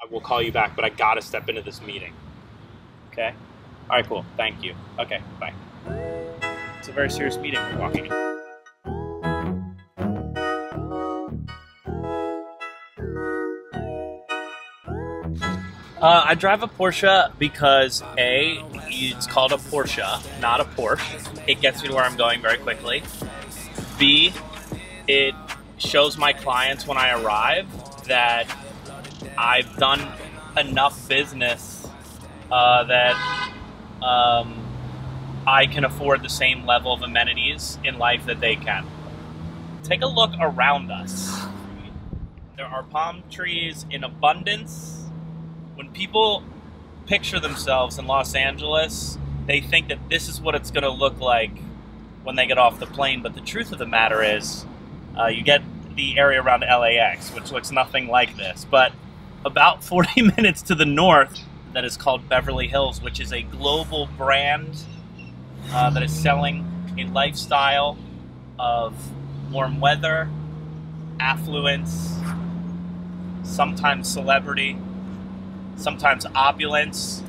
I will call you back, but I gotta step into this meeting. Okay? All right, cool. Thank you. Okay, bye. It's a very serious meeting we're walking in. I drive a Porsche because A, it's called a Porsche, not a Porsche. It gets me to where I'm going very quickly. B, it shows my clients when I arrive that I've done enough business that I can afford the same level of amenities in life that they can. Take a look around us. There are palm trees in abundance. When people picture themselves in Los Angeles, they think that this is what it's going to look like when they get off the plane. But the truth of the matter is, you get the area around LAX, which looks nothing like this. But about 40 minutes to the north, that is called Beverly Hills, which is a global brand that is selling a lifestyle of warm weather, affluence, sometimes celebrity, sometimes opulence,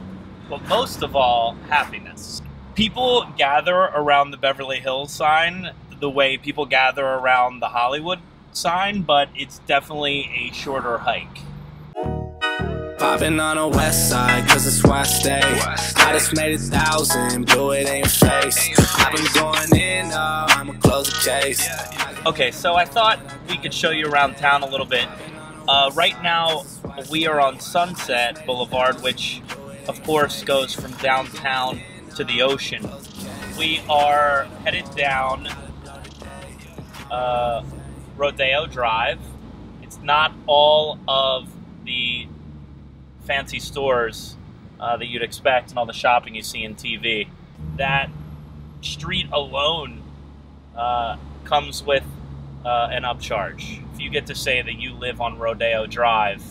but most of all, happiness. People gather around the Beverly Hills sign the way people gather around the Hollywood sign, but it's definitely a shorter hike. Popping on the west side, cause that's where I stay. I just made 1,000, blew it in your face. I've been going in, I'ma close the case. Okay, so I thought we could show you around town a little bit. Right now, we are on Sunset Boulevard, which, of course, goes from downtown to the ocean. We are headed down Rodeo Drive. It's not all of the fancy stores that you'd expect and all the shopping you see in TV. That street alone comes with an upcharge. If you get to say that you live on Rodeo Drive,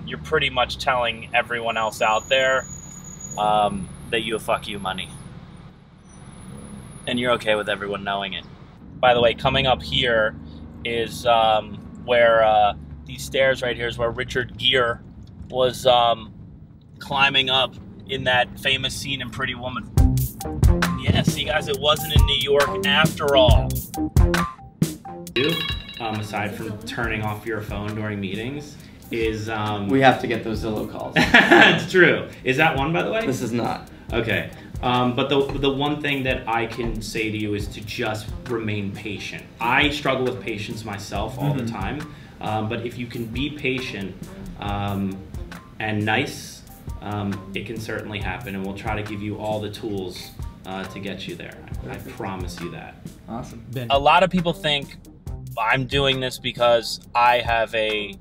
you're pretty much telling everyone else out there that you have fuck you money. And you're okay with everyone knowing it. By the way, coming up here is where these stairs right here is where Richard Gere was climbing up in that famous scene in Pretty Woman. Yeah, see guys, it wasn't in New York after all. Aside from turning off your phone during meetings, is we have to get those Zillow calls. It's true. Is that one, by the way? This is not. Okay. But the one thing that I can say to you is to just remain patient. I struggle with patience myself all the time, but if you can be patient and nice, it can certainly happen, and we'll try to give you all the tools to get you there. I promise you that. Awesome. A lot of people think I'm doing this because I have a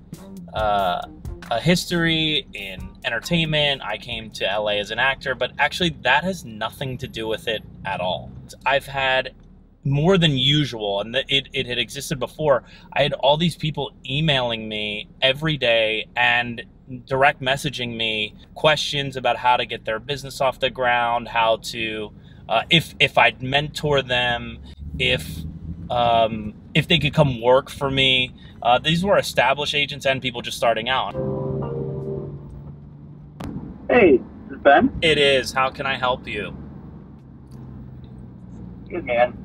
history in entertainment. I came to LA as an actor, but actually that has nothing to do with it at all. I've had more than usual, and it had existed before. I had all these people emailing me every day and direct messaging me questions about how to get their business off the ground, how to, if I'd mentor them, if they could come work for me. These were established agents and people just starting out. Hey, this is Ben. It is. How can I help you? Good, man.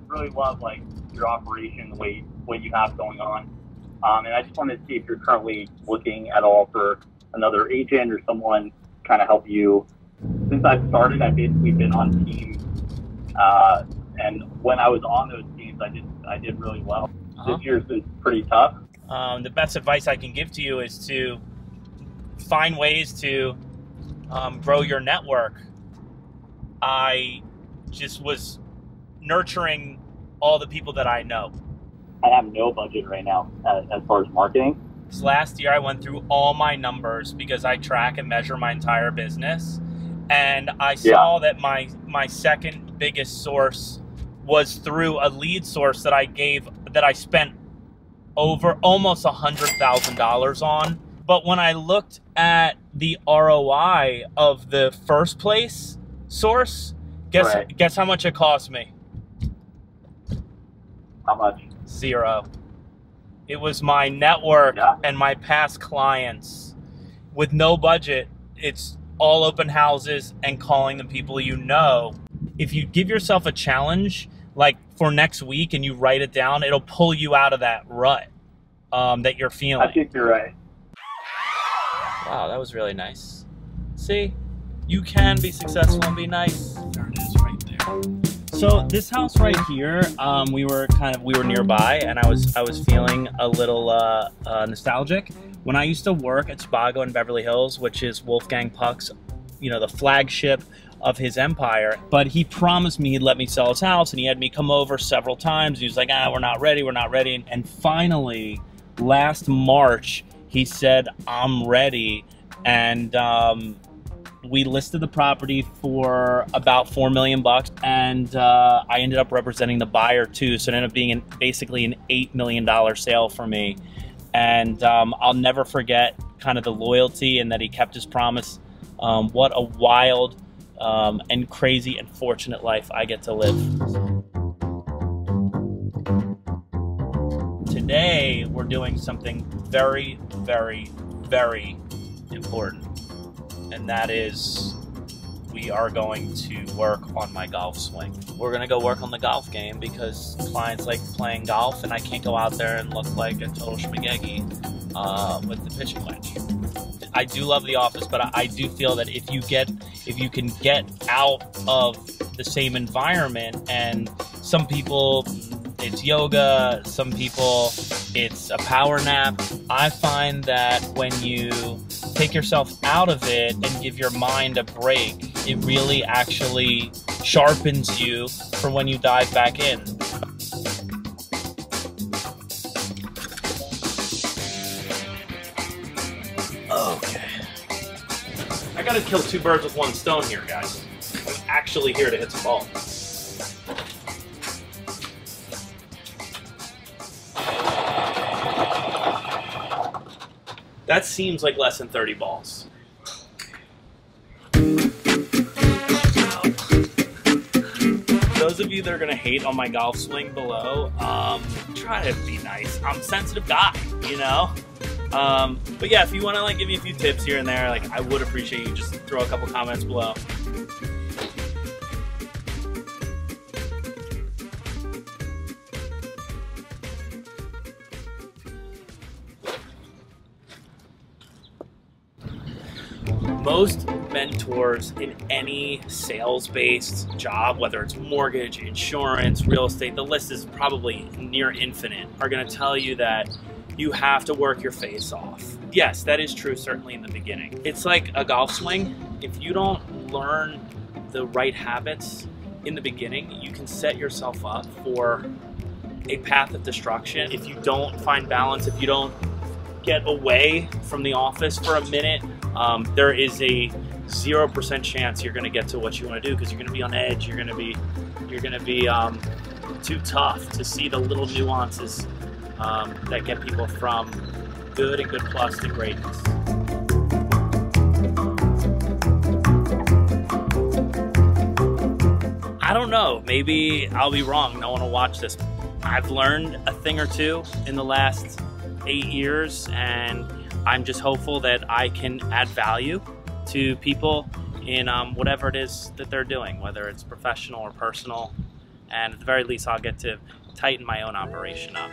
Really love your operation, the way what you have going on. And I just wanted to see if you're currently looking at all for another agent or someone kind of help you. Since I've started, I've basically been on teams, and when I was on those teams, I did really well. This year's been pretty tough. The best advice I can give to you is to find ways to grow your network. I just was nurturing all the people that I know. I have no budget right now as far as marketing. Last year I went through all my numbers because I track and measure my entire business, and I saw that my second biggest source was through a lead source that I spent over almost $100,000 on. But when I looked at the ROI of the first place source, guess how much it cost me? How much? 0. It was my network and my past clients. with no budget. It's all open houses and calling the people you know. If you give yourself a challenge, like for next week, and you write it down, it'll pull you out of that rut that you're feeling. I think you're right. Wow, that was really nice. See, you can be successful and be nice. There it is, right there. So this house right here, we were nearby, and I was feeling a little nostalgic. When I used to work at Spago in Beverly Hills, which is Wolfgang Puck's, the flagship of his empire, but he promised me he'd let me sell his house, and he had me come over several times, and he was like, we're not ready. And finally, last March, he said, I'm ready, and we listed the property for about $4 million, and I ended up representing the buyer too, so it ended up being basically an $8 million sale for me. And I'll never forget kind of the loyalty and that he kept his promise. What a wild and crazy and fortunate life I get to live. Today, we're doing something very, very, very important. And that is, we are going to work on my golf swing. We're gonna go work on the golf game because clients like playing golf, and I can't go out there and look like a total schmagegi with the pitching wedge. I do love the office, but I do feel that if you can get out of the same environment, and some people it's yoga, some people it's a power nap. I find that when you take yourself out of it and give your mind a break, it really actually sharpens you for when you dive back in. Okay. I gotta kill two birds with one stone here, guys. I'm actually here to hit some balls. That seems like less than 30 balls. Those of you that are gonna hate on my golf swing below, try to be nice. I'm a sensitive guy, But yeah, if you wanna give me a few tips here and there, I would appreciate you just throw a couple comments below. Most mentors in any sales-based job, whether it's mortgage, insurance, real estate, the list is probably near infinite, are going to tell you that you have to work your face off. Yes, that is true, certainly in the beginning. It's like a golf swing. If you don't learn the right habits in the beginning, you can set yourself up for a path of destruction. If you don't find balance, if you don't get away from the office for a minute, there is a 0% chance you're going to get to what you want to do, because you're going to be on edge. You're going to be too tough to see the little nuances that get people from good and good plus to greatness. I don't know. Maybe I'll be wrong. No one will watch this. I've learned a thing or two in the last 8 years, and I'm just hopeful that I can add value to people in whatever it is that they're doing, whether it's professional or personal. And at the very least, I'll get to tighten my own operation up,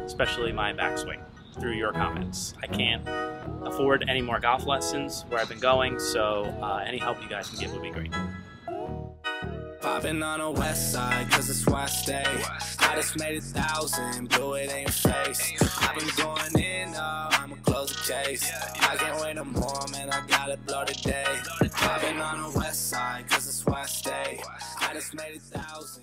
especially my backswing, through your comments. I can't afford any more golf lessons where I've been going, so any help you guys can give would be great. Popping on the west side, cause that's where I stay. I just made 1,000, blew it in your face. I've been going in, I'ma close the case. I can't wait no more, man, I gotta blow today. Popping on the west side, cause that's where I stay. I just made 1,000.